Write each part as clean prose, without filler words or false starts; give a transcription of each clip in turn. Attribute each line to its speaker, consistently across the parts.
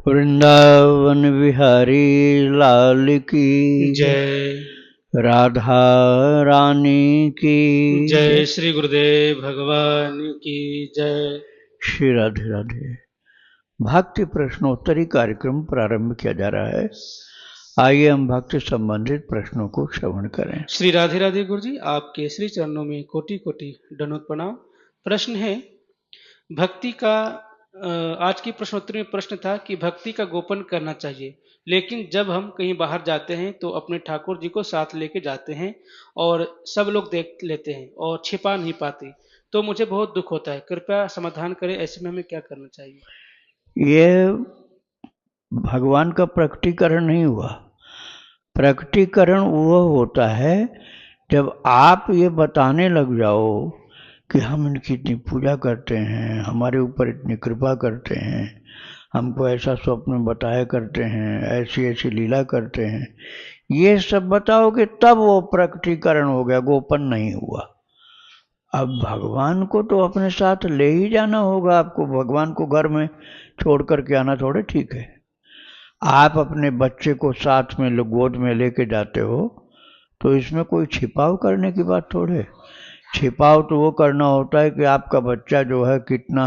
Speaker 1: वृंदावन बिहारी लाल की
Speaker 2: जय।
Speaker 1: राधा रानी की
Speaker 2: जय श्री गुरुदेव भगवान की जय।
Speaker 1: श्री राधे राधे। भक्ति प्रश्नोत्तरी कार्यक्रम प्रारंभ किया जा रहा है। आइए हम भक्ति संबंधित प्रश्नों को श्रवण करें।
Speaker 2: श्री राधे राधे गुरु जी, आपके श्री चरणों में कोटि कोटि दंडवत प्रणाम। प्रश्न है भक्ति का आज की प्रश्नोत्तरी में प्रश्न था कि भक्ति का गोपन करना चाहिए, लेकिन जब हम कहीं बाहर जाते हैं तो अपने ठाकुर जी को साथ लेके जाते हैं और सब लोग देख लेते हैं और छिपा नहीं पाते, तो मुझे बहुत दुख होता है। कृपया समाधान करें, ऐसे में हमें क्या करना चाहिए?
Speaker 1: ये भगवान का प्रकटीकरण नहीं हुआ। प्रकटीकरण वो होता है जब आप ये बताने लग जाओ कि हम इनकी इतनी पूजा करते हैं, हमारे ऊपर इतनी कृपा करते हैं, हमको ऐसा स्वप्न बताया करते हैं, ऐसी ऐसी लीला करते हैं, ये सब बताओगे तब वो प्रकटीकरण हो गया, गोपन नहीं हुआ। अब भगवान को तो अपने साथ ले ही जाना होगा आपको। भगवान को घर में छोड़ करके आना थोड़े ठीक है। आप अपने बच्चे को साथ में गोद में लेके जाते हो तो इसमें कोई छिपाव करने की बात थोड़े। छिपाव तो वो करना होता है कि आपका बच्चा जो है कितना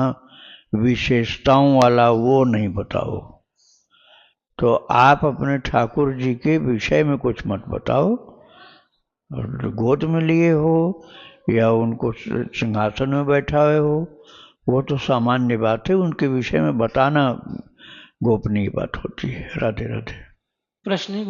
Speaker 1: विशेषताओं वाला वो नहीं बताओ। तो आप अपने ठाकुर जी के विषय में कुछ मत बताओ। गोद में लिए हो या उनको सिंहासन में बैठाए हो, वो तो सामान्य बात है। उनके विषय में बताना गोपनीय बात होती है। राधे राधे।
Speaker 2: प्रश्न है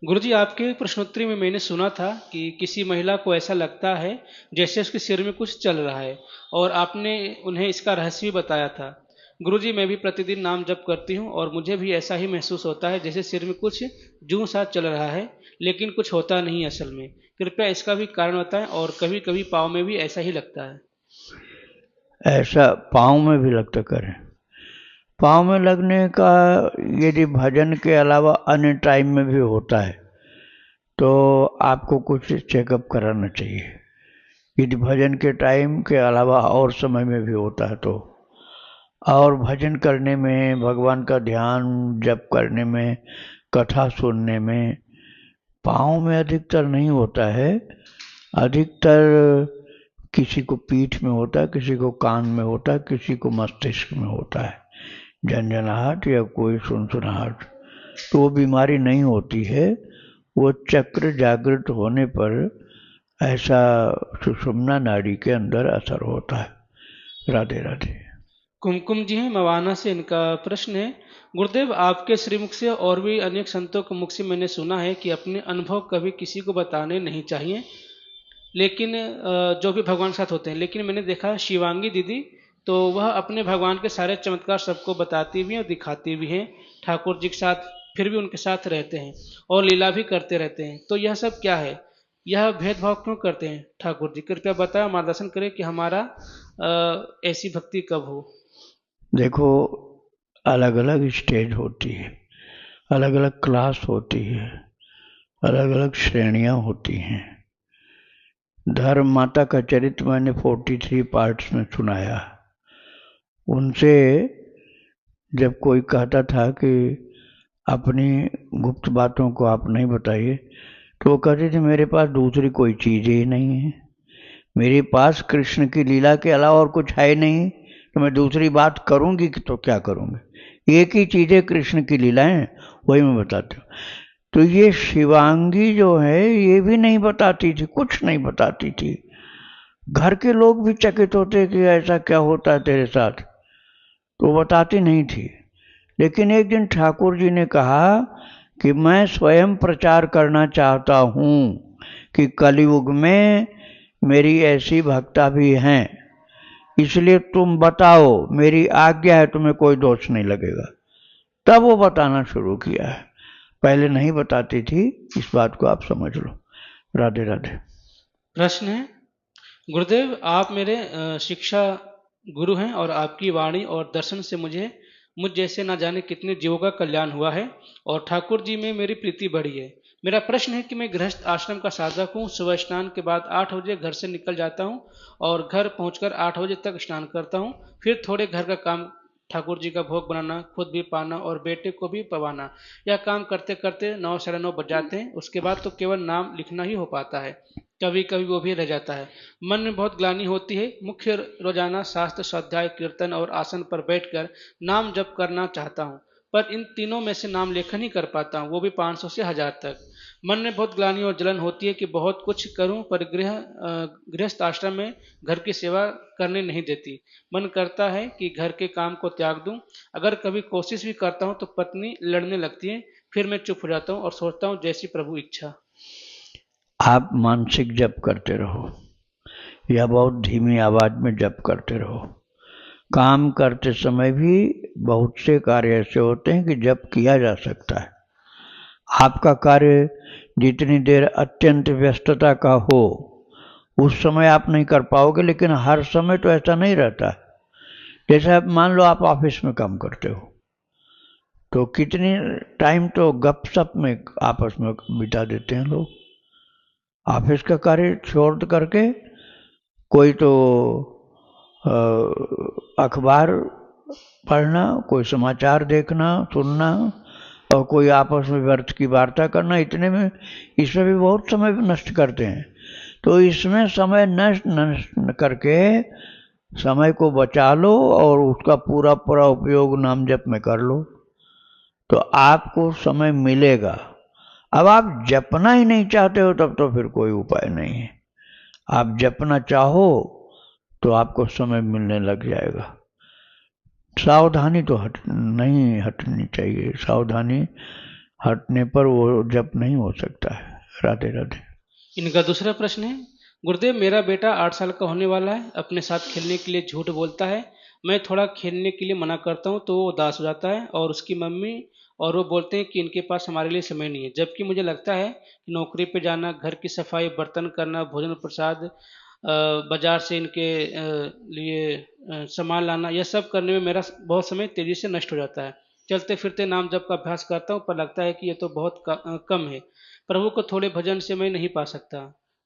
Speaker 2: गुरु जी, आपके प्रश्नोत्तरी में मैंने सुना था कि किसी महिला को ऐसा लगता है जैसे उसके सिर में कुछ चल रहा है, और आपने उन्हें इसका रहस्य भी बताया था। गुरु जी, मैं भी प्रतिदिन नाम जप करती हूँ और मुझे भी ऐसा ही महसूस होता है जैसे सिर में कुछ जूं सा चल रहा है, लेकिन कुछ होता नहीं असल में। कृपया इसका भी कारण बताएं, और कभी कभी पाँव में भी ऐसा ही लगता है।
Speaker 1: ऐसा पाँव में भी लगता करें। पाँव में लगने का यदि भजन के अलावा अन्य टाइम में भी होता है तो आपको कुछ चेकअप कराना चाहिए। यदि भजन के टाइम के अलावा और समय में भी होता है तो, और भजन करने में, भगवान का ध्यान जप करने में, कथा सुनने में पाँव में अधिकतर नहीं होता है। अधिकतर किसी को पीठ में होता है, किसी को कान में होता है, किसी को मस्तिष्क में होता है, झंझनाहट या कोई सुनसुनाहट। तो वो बीमारी नहीं होती है, वो चक्र जागृत होने पर ऐसा सुषुम्ना नाड़ी के अंदर असर होता है। राधे राधे।
Speaker 2: कुमकुम जी हैं मवाना से, इनका प्रश्न है गुरुदेव, आपके श्रीमुख से और भी अनेक संतों के मुख से मैंने सुना है कि अपने अनुभव कभी किसी को बताने नहीं चाहिए, लेकिन जो भी भगवान के साथ होते हैं। लेकिन मैंने देखा शिवांगी दीदी, तो वह अपने भगवान के सारे चमत्कार सबको बताती भी हैं और दिखाती भी हैं ठाकुर जी के साथ, फिर भी उनके साथ रहते हैं और लीला भी करते रहते हैं। तो यह सब क्या है? यह भेदभाव क्यों करते हैं ठाकुर जी? कृपया बताएं, मार्गदर्शन करें कि हमारा ऐसी भक्ति कब हो।
Speaker 1: देखो, अलग अलग स्टेज होती है, अलग अलग क्लास होती है, अलग अलग श्रेणियां होती हैं। धर्म माता का चरित्र मैंने 43 पार्ट्स में सुनाया। उनसे जब कोई कहता था कि अपनी गुप्त बातों को आप नहीं बताइए, तो वो कहते थे मेरे पास दूसरी कोई चीज़ ही नहीं है, मेरे पास कृष्ण की लीला के अलावा और कुछ है नहीं, तो मैं दूसरी बात करूंगी कि तो क्या करूंगी। एक ही चीज़ है, कृष्ण की लीलाएं, वही मैं बताती हूँ। तो ये शिवांगी जो है ये भी नहीं बताती थी, कुछ नहीं बताती थी। घर के लोग भी चकित होते कि ऐसा क्या होता है तेरे साथ, तो बताती नहीं थी। लेकिन एक दिन ठाकुर जी ने कहा कि मैं स्वयं प्रचार करना चाहता हूँ कि कलयुग में मेरी ऐसी भक्ता भी हैं, इसलिए तुम बताओ, मेरी आज्ञा है, तुम्हें कोई दोष नहीं लगेगा। तब वो बताना शुरू किया है, पहले नहीं बताती थी। इस बात को आप समझ लो। राधे राधे।
Speaker 2: प्रश्न है गुरुदेव, आप मेरे शिक्षा गुरु हैं और आपकी वाणी और दर्शन से मुझ जैसे ना जाने कितने जीवों का कल्याण हुआ है और ठाकुर जी में मेरी प्रीति बढ़ी है। मेरा प्रश्न है कि मैं गृहस्थ आश्रम का साधक हूँ। सुबह स्नान के बाद 8 बजे घर से निकल जाता हूँ और घर पहुँचकर 8 बजे तक स्नान करता हूँ। फिर थोड़े घर का काम ठाकुर जी का भोग बनाना, खुद भी पाना और बेटे को भी पवाना। यह काम करते करते 9 साढ़े 9 बज जाते हैं। उसके बाद तो केवल नाम लिखना ही हो पाता है, कभी कभी वो भी रह जाता है। मन में बहुत ग्लानि होती है। मुख्य रोजाना शास्त्र स्वाध्याय कीर्तन और आसन पर बैठकर नाम जप करना चाहता हूँ, पर इन तीनों में से नाम लेखन ही कर पाता हूँ, वो भी 500 से 1000 तक। मन में बहुत ग्लानि और जलन होती है कि बहुत कुछ करूं, पर गृहस्थ आश्रम में घर की सेवा करने नहीं देती। मन करता है कि घर के काम को त्याग दूं। अगर कभी कोशिश भी करता हूं तो पत्नी लड़ने लगती है। फिर मैं चुप हो जाता हूं और सोचता हूं जैसी प्रभु इच्छा।
Speaker 1: आप मानसिक जप करते रहो या बहुत धीमी आवाज में जप करते रहो। काम करते समय भी बहुत से कार्य ऐसे होते हैं कि जप किया जा सकता है। आपका कार्य जितनी देर अत्यंत व्यस्तता का हो उस समय आप नहीं कर पाओगे, लेकिन हर समय तो ऐसा नहीं रहता। जैसे आप मान लो आप ऑफिस में काम करते हो तो कितनी टाइम तो गपशप में आपस में बिता देते हैं लोग। ऑफिस का कार्य छोड़ करके कोई तो अखबार पढ़ना, कोई समाचार देखना सुनना, और कोई आपस में व्यर्थ की वार्ता करना, इतने में इसमें भी बहुत समय नष्ट करते हैं। तो इसमें समय नष्ट करके समय को बचा लो और उसका पूरा पूरा उपयोग नाम जप में कर लो, तो आपको समय मिलेगा। अब आप जपना ही नहीं चाहते हो तब तो फिर कोई उपाय नहीं है। आप जपना चाहो तो आपको समय मिलने लग जाएगा। सावधानी तो नहीं हटनी चाहिए। सावधानी हटने पर वो जप नहीं हो सकता है। राधे राधे।
Speaker 2: इनका दूसरा प्रश्न है, गुरुदेव मेरा बेटा 8 साल का होने वाला है, अपने साथ खेलने के लिए झूठ बोलता है। मैं थोड़ा खेलने के लिए मना करता हूँ तो वो उदास हो जाता है और उसकी मम्मी और वो बोलते हैं कि इनके पास हमारे लिए समय नहीं है। जबकि मुझे लगता है कि नौकरी पे जाना, घर की सफाई, बर्तन करना, भोजन प्रसाद, बाजार से इनके लिए सामान लाना, यह सब करने में मेरा बहुत समय तेजी से नष्ट हो जाता है। चलते फिरते नाम जप का अभ्यास करता हूँ पर लगता है कि ये तो बहुत कम है। प्रभु को थोड़े भजन से मैं नहीं पा सकता।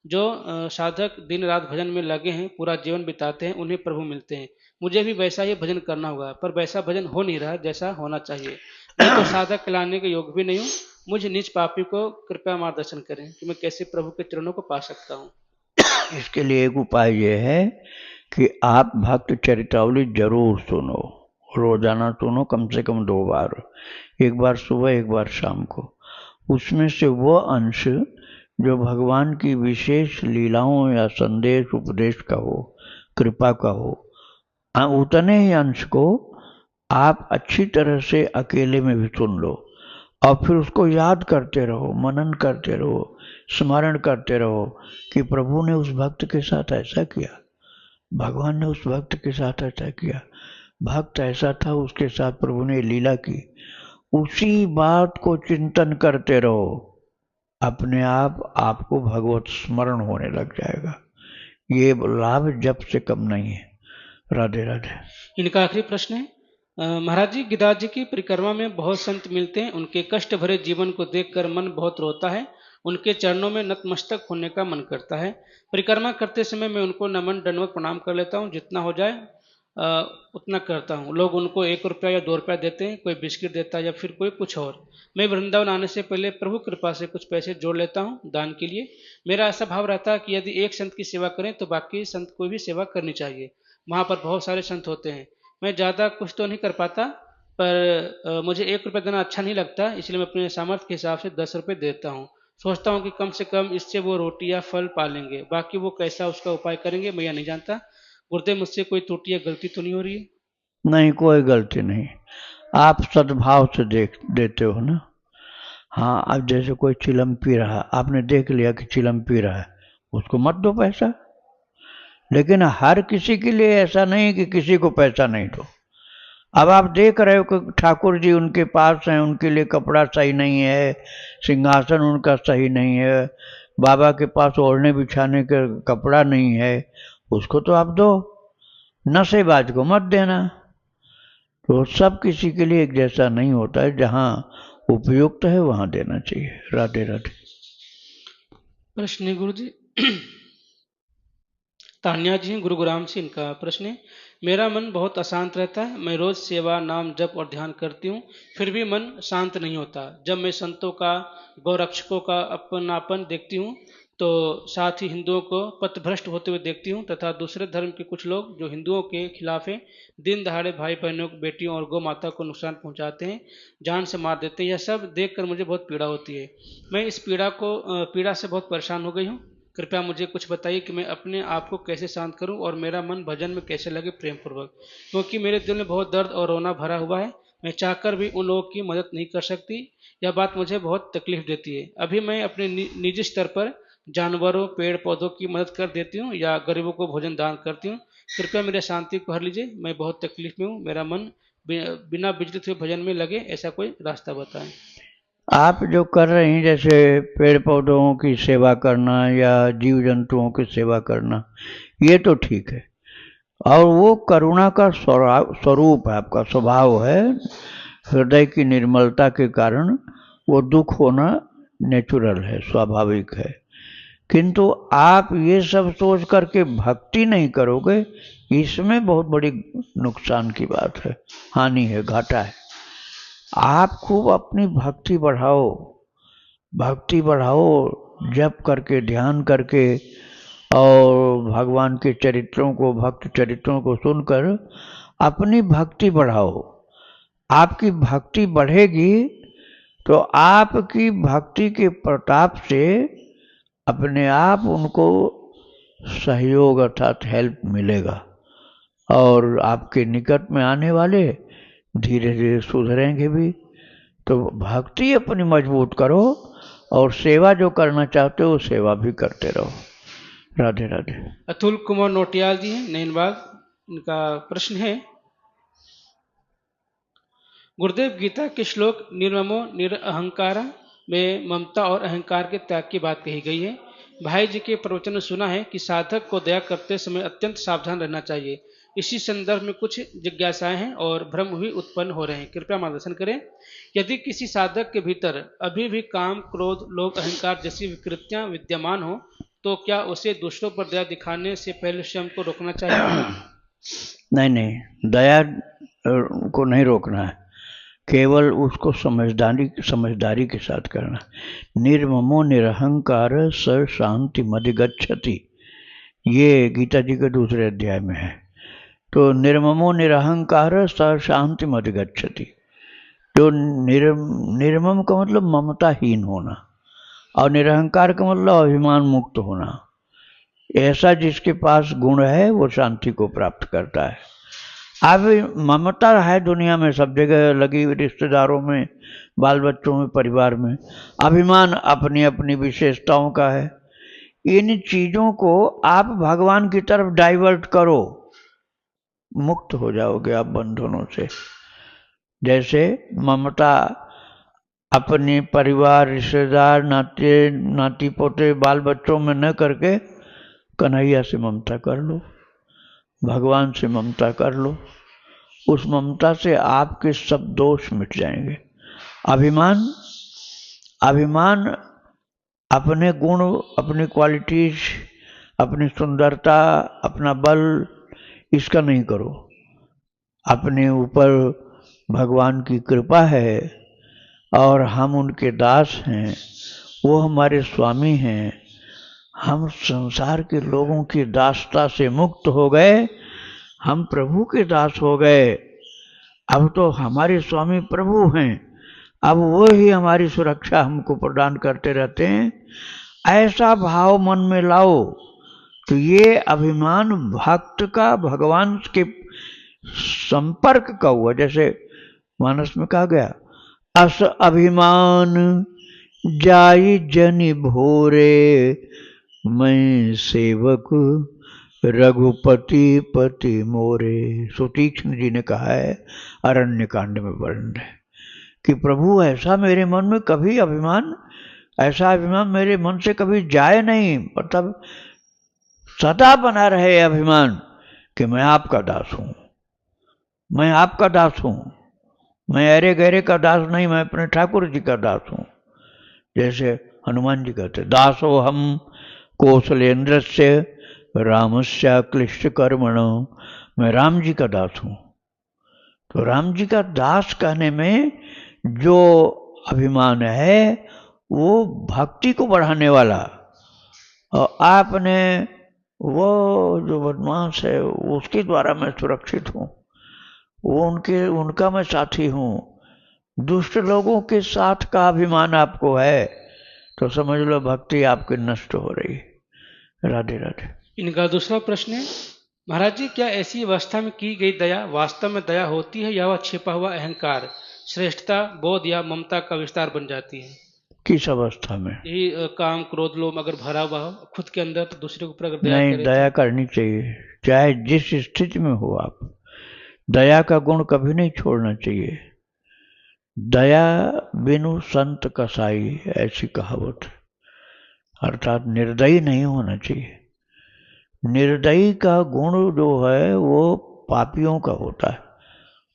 Speaker 2: जो साधक दिन रात भजन में लगे हैं, पूरा जीवन बिताते हैं, उन्हें प्रभु मिलते हैं। मुझे भी वैसा ही भजन करना होगा, पर वैसा भजन हो नहीं रहा जैसा होना चाहिए। मैं तो साधक कहलाने के योग्य भी नहीं हूँ। मुझ नीच पापी को कृपया मार्गदर्शन करें कि मैं कैसे प्रभु के चरणों को पा सकता हूँ।
Speaker 1: इसके लिए एक उपाय ये है कि आप भक्त चरितावली जरूर सुनो। रोजाना सुनो, कम से कम 2 बार, एक बार सुबह एक बार शाम को। उसमें से वो अंश जो भगवान की विशेष लीलाओं या संदेश उपदेश का हो, कृपा का हो, उतने ही अंश को आप अच्छी तरह से अकेले में भी सुन लो और फिर उसको याद करते रहो, मनन करते रहो, स्मरण करते रहो कि प्रभु ने उस भक्त के साथ ऐसा किया, भगवान ने उस भक्त के साथ ऐसा किया, भक्त ऐसा था, उसके साथ प्रभु ने लीला की। उसी बात को चिंतन करते रहो, अपने आप आपको भगवत स्मरण होने लग जाएगा। ये लाभ जप से कम नहीं है। राधे राधे।
Speaker 2: इनका आखिरी प्रश्न है, महाराज जी, गिरिराज जी की परिक्रमा में बहुत संत मिलते हैं। उनके कष्ट भरे जीवन को देखकर मन बहुत रोता है। उनके चरणों में नतमस्तक होने का मन करता है। परिक्रमा करते समय मैं उनको नमन दंडवत प्रणाम कर लेता हूँ, जितना हो जाए उतना करता हूँ। लोग उनको 1 रुपया या 2 रुपया देते हैं, कोई बिस्किट देता है या फिर कोई कुछ और। मैं वृंदावन आने से पहले प्रभु कृपा से कुछ पैसे जोड़ लेता हूँ दान के लिए। मेरा ऐसा भाव रहता है कि यदि एक संत की सेवा करें तो बाकी संत को भी सेवा करनी चाहिए। वहाँ पर बहुत सारे संत होते हैं। मैं ज़्यादा कुछ तो नहीं कर पाता, पर मुझे 1 रुपया देना अच्छा नहीं लगता, इसलिए मैं अपने सामर्थ्य के हिसाब से 10 रुपये देता हूँ। सोचता हूँ कि कम से कम इससे वो रोटी या फल पा लेंगे। बाकी वो कैसा उसका उपाय करेंगे मैं यह नहीं जानता। गुरुदेव, मुझसे कोई त्रुटि या गलती तो नहीं हो रही है?
Speaker 1: नहीं, कोई गलती नहीं। आप सद्भाव से देते हो ना। हाँ, अब जैसे कोई चिलम पी रहा, आपने देख लिया कि चिलम पी रहा है, उसको मत दो पैसा। लेकिन हर किसी के लिए ऐसा नहीं कि किसी को पैसा नहीं दो। अब आप देख रहे हो कि ठाकुर जी उनके पास हैं, उनके लिए कपड़ा सही नहीं है, सिंहासन उनका सही नहीं है, बाबा के पास ओढ़ने बिछाने का कपड़ा नहीं है, उसको तो आप दो, नशेबाज को मत देना। तो सब किसी के लिए एक जैसा नहीं होता है, जहाँ उपयुक्त है वहां देना चाहिए। राधे राधे।
Speaker 2: प्रश्न है गुरु जी। तान्या जी हैं गुरुग्राम से। इनका प्रश्न है, मेरा मन बहुत अशांत रहता है। मैं रोज सेवा, नाम, जप और ध्यान करती हूँ, फिर भी मन शांत नहीं होता। जब मैं संतों का, गौरक्षकों का अपनापन देखती हूँ, तो साथ ही हिंदुओं को पथभ्रष्ट होते हुए देखती हूँ तथा दूसरे धर्म के कुछ लोग जो हिंदुओं के खिलाफ हैं, दिन दहाड़े भाई बहनों, बेटियों और गौ माता को नुकसान पहुंचाते हैं, जान से मार देते हैं। यह सब देखकर मुझे बहुत पीड़ा होती है। मैं इस पीड़ा से बहुत परेशान हो गई हूँ। कृपया मुझे कुछ बताइए कि मैं अपने आप को कैसे शांत करूं और मेरा मन भजन में कैसे लगे प्रेम पूर्वक, क्योंकि मेरे दिल में बहुत दर्द और रोना भरा हुआ है। मैं चाहकर भी उन लोगों की मदद नहीं कर सकती। यह बात मुझे बहुत तकलीफ देती है। अभी मैं अपने निजी स्तर पर जानवरों, पेड़ पौधों की मदद कर देती हूँ या गरीबों को भोजन दान करती हूँ। कृपया मेरे शांति को हर लीजिए। मैं बहुत तकलीफ में हूँ। मेरा मन बिना विचलित हुए भजन में लगे, ऐसा कोई रास्ता बताएं।
Speaker 1: आप जो कर रही हैं, जैसे पेड़ पौधों की सेवा करना या जीव जंतुओं की सेवा करना, ये तो ठीक है, और वो करुणा का स्वरूप है, आपका स्वभाव है। हृदय की निर्मलता के कारण वो दुख होना नेचुरल है, स्वाभाविक है। किंतु आप ये सब सोच करके भक्ति नहीं करोगे, इसमें बहुत बड़ी नुकसान की बात है, हानि है, घाटा है। आप खूब अपनी भक्ति बढ़ाओ, भक्ति बढ़ाओ, जप करके, ध्यान करके, और भगवान के चरित्रों को, भक्त चरित्रों को सुनकर अपनी भक्ति बढ़ाओ। आपकी भक्ति बढ़ेगी तो आपकी भक्ति के प्रताप से अपने आप उनको सहयोग अर्थात हेल्प मिलेगा, और आपके निकट में आने वाले धीरे धीरे सुधरेंगे भी। तो भक्ति अपनी मजबूत करो और सेवा जो करना चाहते हो सेवा भी करते रहो। राधे राधे।
Speaker 2: अतुल कुमार नोटियाल जी हैं, नैनबाग। इनका प्रश्न है, गुरुदेव, गीता के श्लोक निर्ममो निरअहंकारा में ममता और अहंकार के त्याग की बात कही गई है। भाई जी के प्रवचन में सुना है कि साधक को दया करते समय अत्यंत सावधान रहना चाहिए। इसी संदर्भ में कुछ जिज्ञासाएं हैं और भ्रम भी उत्पन्न हो रहे हैं, कृपया मार्गदर्शन करें। यदि किसी साधक के भीतर अभी भी काम, क्रोध, लोभ, अहंकार जैसी विकृतियां विद्यमान हो, तो क्या उसे दूसरों पर दया दिखाने से पहले स्वयं को रोकना चाहिए?
Speaker 1: नहीं नहीं, दया को नहीं रोकना है, केवल उसको समझदारी के साथ करना। निर्ममो निरहंकार स शांति मधिगच्छति, ये गीता जी के दूसरे अध्याय में है। तो निर्ममो निरहंकार स शांति मधिगच्छति, जो निर्मम का मतलब ममताहीन होना, और निरहंकार का मतलब अभिमान मुक्त होना। ऐसा जिसके पास गुण है वो शांति को प्राप्त करता है। अब ममता है दुनिया में सब जगह लगी, रिश्तेदारों में, बाल बच्चों में, परिवार में। अभिमान अपनी अपनी विशेषताओं का है। इन चीजों को आप भगवान की तरफ डाइवर्ट करो, मुक्त हो जाओगे आप बंधनों से। जैसे ममता अपने परिवार, रिश्तेदार, नाती पोते, बाल बच्चों में न करके कन्हैया से ममता कर लो, भगवान से ममता कर लो। उस ममता से आपके सब दोष मिट जाएंगे। अभिमान अपने गुण, अपनी क्वालिटीज, अपनी सुंदरता, अपना बल, इसका नहीं करो। अपने ऊपर भगवान की कृपा है और हम उनके दास हैं, वो हमारे स्वामी हैं। हम संसार के लोगों की दासता से मुक्त हो गए, हम प्रभु के दास हो गए। अब तो हमारे स्वामी प्रभु हैं, अब वो ही हमारी सुरक्षा हमको प्रदान करते रहते हैं। ऐसा भाव मन में लाओ तो ये अभिमान भक्त का भगवान के संपर्क का हुआ। जैसे मानस में कहा गया, अस अभिमान जाई जनि भोरे, मैं सेवक रघुपति पति मोरे। सुतीक्ष्ण जी ने कहा है, अरण्य कांड में वर्णन है कि प्रभु ऐसा मेरे मन में कभी अभिमान, ऐसा अभिमान मेरे मन से कभी जाए नहीं, मतलब सदा बना रहे अभिमान कि मैं आपका दास हूं, मैं आपका दास हूं, मैं अरे गहरे का दास नहीं, मैं अपने ठाकुर जी का दास हूं। जैसे हनुमान जी कहते, दासो हम कौशलेन्द्र से रामस्य क्लिष्ट कर्मण मैं राम जी का दास हूं। तो राम जी का दास कहने में जो अभिमान है वो भक्ति को बढ़ाने वाला, और आपने वो जो बदमाश है उसके द्वारा मैं सुरक्षित हूं, वो उनका मैं साथी हूं। दुष्ट लोगों के साथ का अभिमान आपको है तो समझ लो भक्ति आपकी नष्ट हो रही है। राधे राधे।
Speaker 2: इनका दूसरा प्रश्न है, महाराज जी क्या ऐसी अवस्था में की गई दया वास्तव में दया होती है या वह छिपा हुआ अहंकार, श्रेष्ठता, बोध या ममता का विस्तार बन जाती है?
Speaker 1: किस अवस्था में?
Speaker 2: यही काम क्रोध लोभ अगर भरा हुआ हो खुद के अंदर तो दूसरे के ऊपर अगर दया
Speaker 1: नहीं,
Speaker 2: करे
Speaker 1: दया करनी चाहिए, चाहे जिस स्थिति में हो आप। दया का गुण कभी नहीं छोड़ना चाहिए। दया बिनु संत कसाई, ऐसी कहावत। अर्थात निर्दयी नहीं होना चाहिए। निर्दयी का गुण जो है वो पापियों का होता है,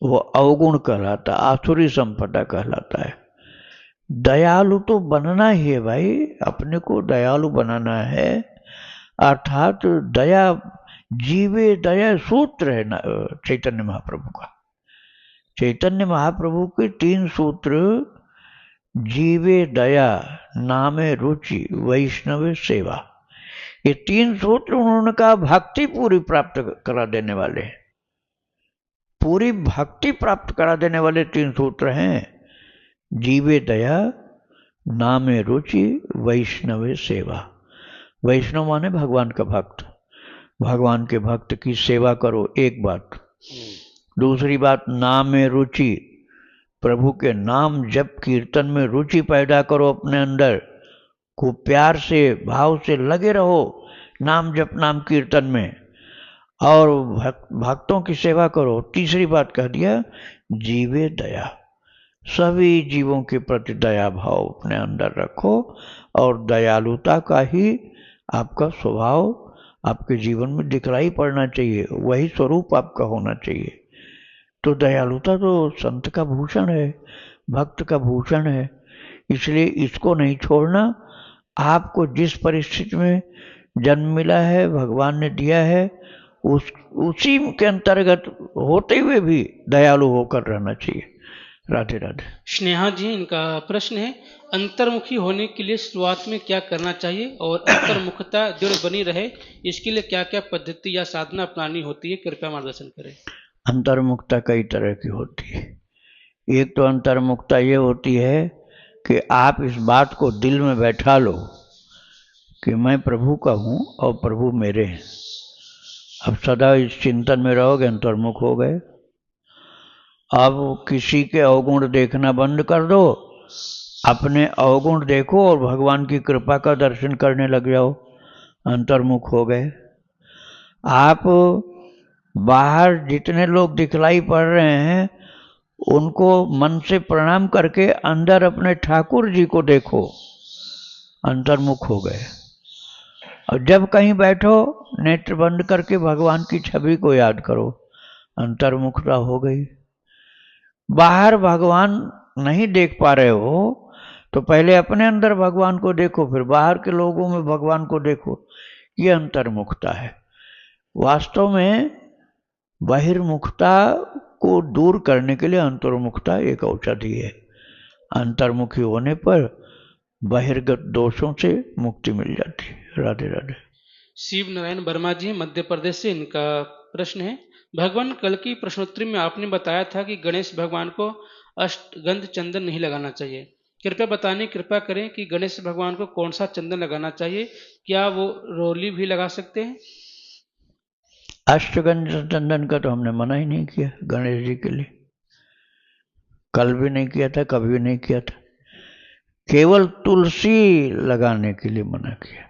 Speaker 1: वो अवगुण कहलाता है, आसुरी संपदा कहलाता है। दयालु तो बनना ही है भाई, अपने को दयालु बनाना है। अर्थात दया, जीवे दया सूत्र है चैतन्य महाप्रभु का। चैतन्य महाप्रभु के 3 सूत्र, जीवे दया, नामे रुचि, वैष्णव सेवा, ये 3 सूत्र उन्होंने कहा भक्ति पूरी प्राप्त करा देने वाले हैं। पूरी भक्ति प्राप्त करा देने वाले 3 सूत्र हैं, जीवे दया, नामे रुचि, वैष्णव सेवा। वैष्णव माने भगवान का भक्त। भगवान के भक्त की सेवा करो, एक बात। दूसरी बात, नामे रुचि, प्रभु के नाम जप कीर्तन में रुचि पैदा करो अपने अंदर, खूब प्यार से भाव से लगे रहो नाम जप नाम कीर्तन में, और भक्तों की सेवा करो। तीसरी बात कह दिया, जीवे दया, सभी जीवों के प्रति दया भाव अपने अंदर रखो, और दयालुता का ही आपका स्वभाव आपके जीवन में दिखलाई पड़ना चाहिए, वही स्वरूप आपका होना चाहिए। तो दयालुता तो संत का भूषण है, भक्त का भूषण है, इसलिए इसको नहीं छोड़ना। आपको जिस परिस्थिति में जन्म मिला है, भगवान ने दिया है, उसी के अंतर्गत होते हुए भी दयालु होकर रहना चाहिए। राधे राधे।
Speaker 2: स्नेहा जी, इनका प्रश्न है, अंतर्मुखी होने के लिए शुरुआत में क्या करना चाहिए और अंतर्मुखता दृढ़ बनी रहे इसके लिए क्या क्या पद्धति या साधना अपनानी होती है, कृपया मार्गदर्शन करें।
Speaker 1: अंतर्मुखता कई तरह की होती है। एक तो अंतर्मुखता ये होती है कि आप इस बात को दिल में बैठा लो कि मैं प्रभु का हूँ और प्रभु मेरे हैं। अब सदा इस चिंतन में रहोगे, अंतर्मुख हो गए। अब किसी के अवगुण देखना बंद कर दो, अपने अवगुण देखो और भगवान की कृपा का दर्शन करने लग जाओ, अंतर्मुख हो गए। आप बाहर जितने लोग दिखलाई पड़ रहे हैं उनको मन से प्रणाम करके अंदर अपने ठाकुर जी को देखो, अंतर्मुख हो गए। और जब कहीं बैठो नेत्र बंद करके भगवान की छवि को याद करो, अंतर्मुखता हो गई। बाहर भगवान नहीं देख पा रहे हो तो पहले अपने अंदर भगवान को देखो, फिर बाहर के लोगों में भगवान को देखो, ये अंतर्मुखता है। वास्तव में बहिर्मुखता को दूर करने के लिए अंतर्मुखता एक औषधि है। अंतर्मुखी होने पर बहिर्गत दोषों से मुक्ति मिल जाती है। राधे राधे।
Speaker 2: शिव नारायण वर्मा जी, मध्य प्रदेश से, इनका प्रश्न है, भगवान कल की प्रश्नोत्तरी में आपने बताया था कि गणेश भगवान को अष्टगंध चंदन नहीं लगाना चाहिए। कृपया बताने कृपा करें कि गणेश भगवान को कौन सा चंदन लगाना चाहिए, क्या वो रोली भी लगा सकते हैं?
Speaker 1: अष्टगंध चंदन का तो हमने मना ही नहीं किया गणेश जी के लिए, कल भी नहीं किया था, कभी भी नहीं किया था। केवल तुलसी लगाने के लिए मना किया।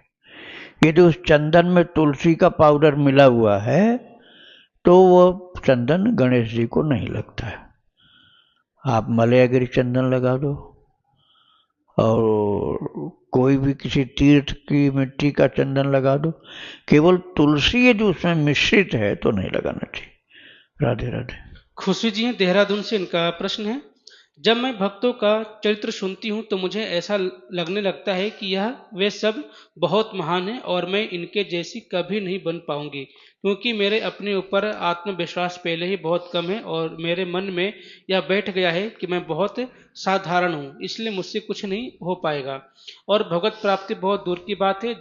Speaker 1: यदि उस चंदन में तुलसी का पाउडर मिला हुआ है तो वो चंदन गणेश जी को नहीं लगता है। आप मलयागिरी चंदन लगा दो और कोई भी किसी तीर्थ की मिट्टी का चंदन लगा दो, केवल तुलसी यदि उसमें मिश्रित है तो नहीं लगाना चाहिए। राधे राधे।
Speaker 2: खुशी जी हैं देहरादून से, इनका प्रश्न है, जब मैं भक्तों का चरित्र सुनती हूँ तो मुझे ऐसा लगने लगता है कि यह वे सब बहुत महान हैं और मैं इनके जैसी कभी नहीं बन पाऊंगी, क्योंकि मेरे अपने ऊपर आत्मविश्वास पहले ही बहुत कम है और मेरे मन में यह बैठ गया है कि मैं बहुत साधारण हूँ, इसलिए मुझसे कुछ नहीं हो पाएगा और भगवत प्राप्ति बहुत दूर की बात है।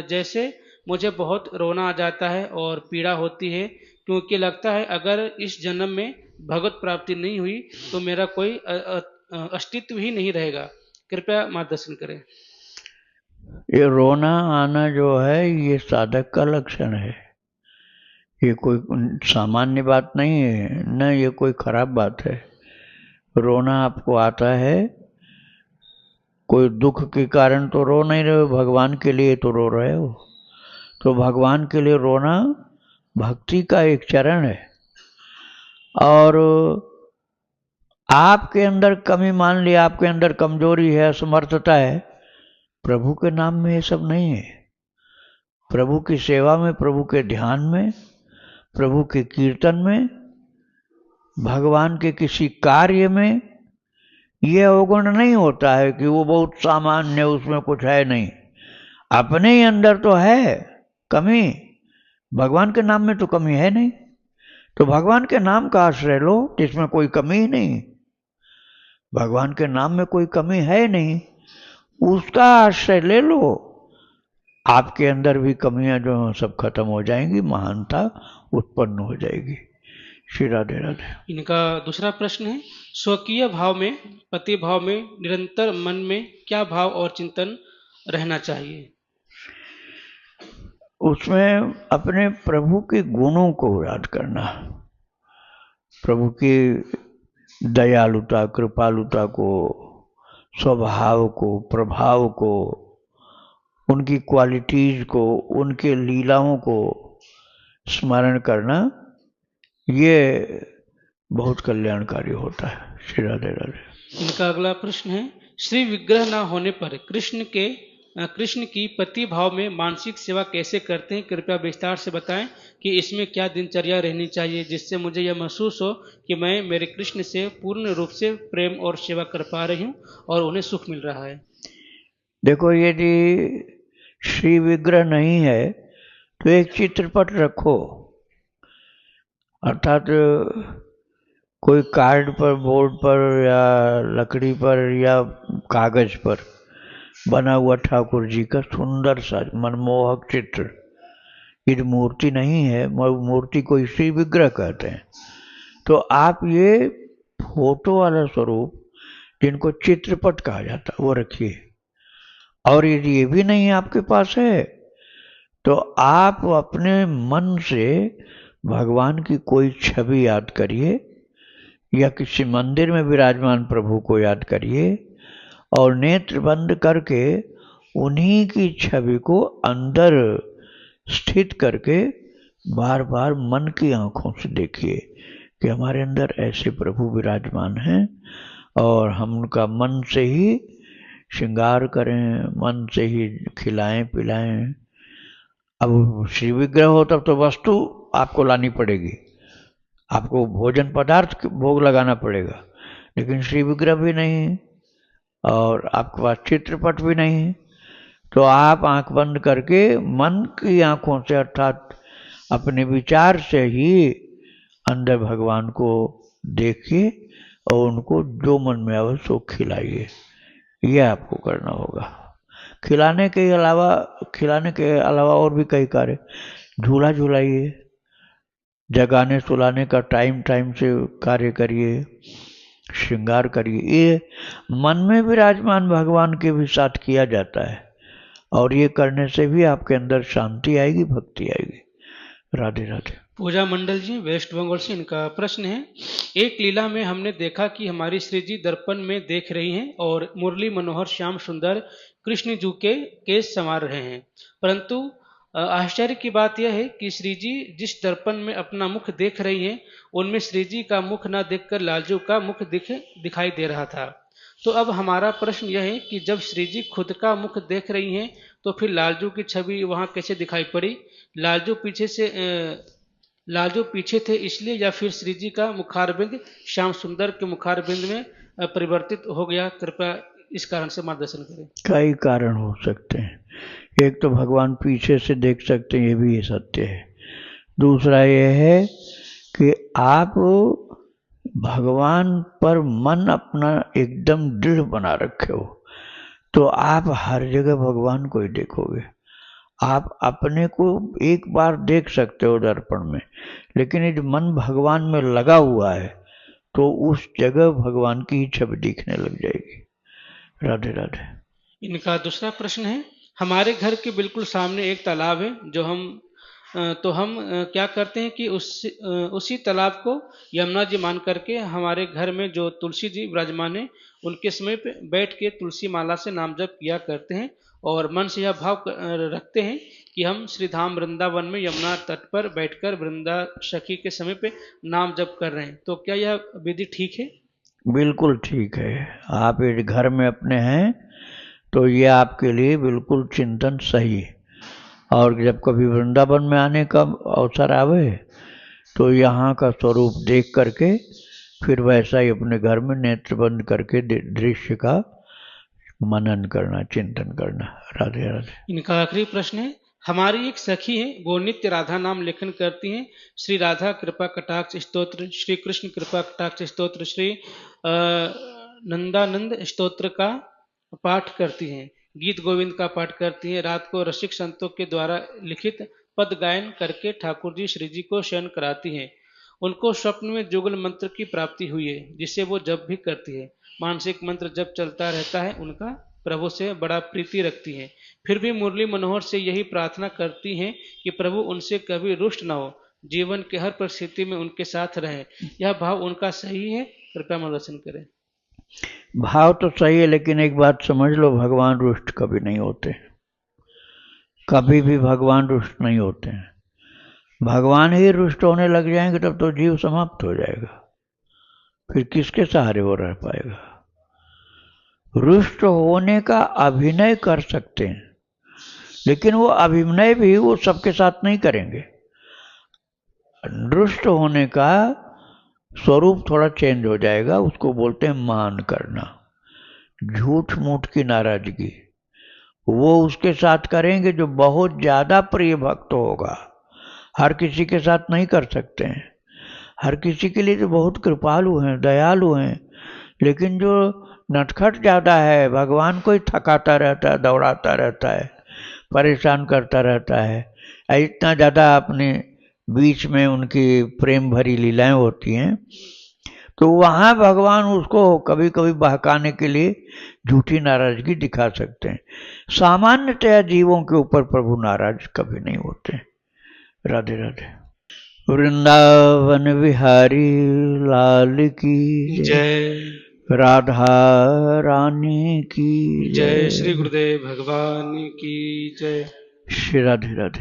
Speaker 2: जैसे मुझे बहुत रोना आ जाता है और पीड़ा होती है, क्योंकि लगता है अगर इस जन्म में भगवत प्राप्ति नहीं हुई तो मेरा कोई अस्तित्व ही नहीं रहेगा। कृपया मार्गदर्शन करें।
Speaker 1: ये रोना आना जो है ये साधक का लक्षण है, ये कोई सामान्य बात नहीं है, न ये कोई खराब बात है। रोना आपको आता है, कोई दुख के कारण तो रो नहीं रहे हो, भगवान के लिए तो रो रहे हो। तो भगवान के लिए रोना भक्ति का एक चरण है। और आपके अंदर कमी मान लिया, आपके अंदर कमजोरी है, असमर्थता है, प्रभु के नाम में ये सब नहीं है। प्रभु की सेवा में, प्रभु के ध्यान में, प्रभु के कीर्तन में, भगवान के किसी कार्य में ये अवगुण नहीं होता है कि वो बहुत सामान्य, उसमें कुछ है नहीं। अपने ही अंदर तो है कमी, भगवान के नाम में तो कमी है नहीं। तो भगवान के नाम का आश्रय लो जिसमें कोई कमी ही नहीं। भगवान के नाम में कोई कमी है नहीं, उसका आश्रय ले लो। आपके अंदर भी कमियां जो हैं सब खत्म हो जाएंगी, महानता उत्पन्न हो जाएगी। श्री राधे राधे।
Speaker 2: इनका दूसरा प्रश्न है, स्वकीय भाव में, पति भाव में निरंतर मन में क्या भाव और चिंतन रहना चाहिए?
Speaker 1: उसमें अपने प्रभु के गुणों को याद करना, प्रभु की दयालुता, कृपालुता को, स्वभाव को, प्रभाव को, उनकी क्वालिटीज को, उनके लीलाओं को स्मरण करना, ये बहुत कल्याणकारी होता है। श्री राधे राधे।
Speaker 2: इनका अगला प्रश्न है, श्री विग्रह न होने पर कृष्ण की पति भाव में मानसिक सेवा कैसे करते हैं? कृपया विस्तार से बताएं कि इसमें क्या दिनचर्या रहनी चाहिए जिससे मुझे यह महसूस हो कि मैं मेरे कृष्ण से पूर्ण रूप से प्रेम और सेवा कर पा रही हूँ और उन्हें सुख मिल रहा है।
Speaker 1: देखो, यदि श्री विग्रह नहीं है तो एक चित्रपट रखो, अर्थात कोई कार्ड पर, बोर्ड पर या लकड़ी पर या कागज पर बना हुआ ठाकुर जी का सुंदर सा मनमोहक चित्र। ये मूर्ति नहीं है, मूर्ति को श्री विग्रह कहते हैं। तो आप ये फोटो वाला स्वरूप, जिनको चित्रपट कहा जाता है, वो रखिए। और यदि ये भी नहीं आपके पास है तो आप अपने मन से भगवान की कोई छवि याद करिए या किसी मंदिर में विराजमान प्रभु को याद करिए और नेत्र बंद करके उन्हीं की छवि को अंदर स्थित करके बार बार मन की आंखों से देखिए कि हमारे अंदर ऐसे प्रभु विराजमान हैं और हम उनका मन से ही श्रृंगार करें, मन से ही खिलाएं पिलाएं। अब श्री विग्रह हो तब तो वस्तु आपको लानी पड़ेगी, आपको भोजन पदार्थ भोग लगाना पड़ेगा, लेकिन श्री विग्रह भी नहीं और आपके पास चित्रपट भी नहीं, तो आप आंख बंद करके मन की आंखों से, अर्थात अपने विचार से ही अंदर भगवान को देखिए और उनको जो मन में आवे सो खिलाइए। यह आपको करना होगा। खिलाने के अलावा और भी कई कार्य, झूला झूलाइए, जगाने सुलाने का टाइम से कार्य करिए, श्रृंगार करिए। ये मन में विराजमान भगवान के भी साथ किया जाता है और ये करने से भी आपके अंदर शांति आएगी, भक्ति आएगी। राधे राधे।
Speaker 2: पूजा मंडल जी, वेस्ट बंगाल से, इनका प्रश्न है, एक लीला में हमने देखा कि हमारी श्री जी दर्पण में देख रही हैं और मुरली मनोहर श्याम सुंदर कृष्ण जी के केस संवार रहे हैं, परंतु आश्चर्य की बात यह है कि श्री जी जिस दर्पण में अपना मुख देख रही हैं उनमें श्री जी का मुख न देखकर लालजू का मुख दिखाई दे रहा था। तो अब हमारा प्रश्न यह है कि जब श्री जी खुद का मुख देख रही हैं तो फिर लालजू की छवि वहाँ कैसे दिखाई पड़ी? लालजू पीछे थे इसलिए, या फिर श्री जी का मुखारबिंद श्याम सुंदर के मुखारबिंद में परिवर्तित हो गया, कृपया इस कारण से मार्गदर्शन करें।
Speaker 1: कई कारण हो सकते हैं। एक तो भगवान पीछे से देख सकते हैं, ये भी ये सत्य है। दूसरा ये है कि आप भगवान पर मन अपना एकदम दृढ़ बना रखे हो, तो आप हर जगह भगवान को ही देखोगे। आप अपने को एक बार देख सकते हो दर्पण में, लेकिन यदि मन भगवान में लगा हुआ है तो उस जगह भगवान की ही छवि दिखने लग जाएगी। राधे राधे।
Speaker 2: इनका दूसरा प्रश्न है, हमारे घर के बिल्कुल सामने एक तालाब है, जो हम क्या करते हैं कि उसी तालाब को यमुना जी मान करके हमारे घर में जो तुलसी जी विराजमान है उनके समीप बैठ के तुलसी माला से नाम जप किया करते हैं, और मन से यह भाव रखते हैं कि हम श्री धाम वृंदावन में यमुना तट पर बैठकर वृंदा सखी के समीप नाम जप कर रहे हैं। तो क्या यह विधि ठीक है?
Speaker 1: बिल्कुल ठीक है। आप यदि घर में अपने हैं तो ये आपके लिए बिल्कुल चिंतन सही है। और जब कभी वृंदावन में आने का अवसर आवे तो यहाँ का स्वरूप देख करके फिर वैसा ही अपने घर में नेत्र बंद करके दृश्य का मनन करना, चिंतन करना। राधे राधे।
Speaker 2: इनका आखिरी प्रश्न है, हमारी एक सखी है, वो नित्य राधा नाम लेखन करती हैं, श्री राधा कृपा कटाक्ष स्तोत्र, श्री कृष्ण कृपा कटाक्ष स्तोत्र, श्री नंदानंद स्तोत्र का पाठ करती हैं, गीत गोविंद का पाठ करती हैं, रात को रसिक संतों के द्वारा लिखित पद गायन करके ठाकुर जी श्री जी को शयन कराती हैं। उनको स्वप्न में जुगल मंत्र की प्राप्ति हुई है, जिसे वो जब भी करती है। मानसिक मंत्र जब चलता रहता है, उनका प्रभु से बड़ा प्रीति रखती हैं। फिर भी मुरली मनोहर से यही प्रार्थना करती हैं कि प्रभु उनसे कभी रुष्ट न हो, जीवन के हर परिस्थिति में उनके साथ रहें। यह भाव उनका सही है? कृपया मार्गदर्शन करें।
Speaker 1: भाव तो सही है, लेकिन एक बात समझ लो, भगवान रुष्ट कभी नहीं होते। कभी भी भगवान रुष्ट नहीं होते हैं। भगवान ही रुष्ट होने लग जाएंगे तब तो जीव समाप्त हो जाएगा, फिर किसके सहारे वो रह पाएगा। रुष्ट होने का अभिनय कर सकते हैं, लेकिन वो अभिनय भी वो सबके साथ नहीं करेंगे। रुष्ट होने का स्वरूप थोड़ा चेंज हो जाएगा, उसको बोलते हैं मान करना, झूठ मूठ की नाराजगी। वो उसके साथ करेंगे जो बहुत ज्यादा प्रिय भक्त होगा। हर किसी के साथ नहीं कर सकते हैं। हर किसी के लिए तो बहुत कृपालु हैं, दयालु हैं, लेकिन जो नटखट ज़्यादा है, भगवान को ही थकाता रहता है, दौड़ाता रहता है, परेशान करता रहता है, इतना ज़्यादा अपने बीच में उनकी प्रेम भरी लीलाएं होती हैं, तो वहाँ भगवान उसको कभी कभी बहकाने के लिए झूठी नाराजगी दिखा सकते हैं। सामान्यतया जीवों के ऊपर प्रभु नाराज कभी नहीं होते। राधे राधे। वृंदावन बिहारी लाल की
Speaker 2: जय,
Speaker 1: राधा रानी की
Speaker 2: जय श्री गुरुदेव भगवान की जय।
Speaker 1: श्री राधे राधे।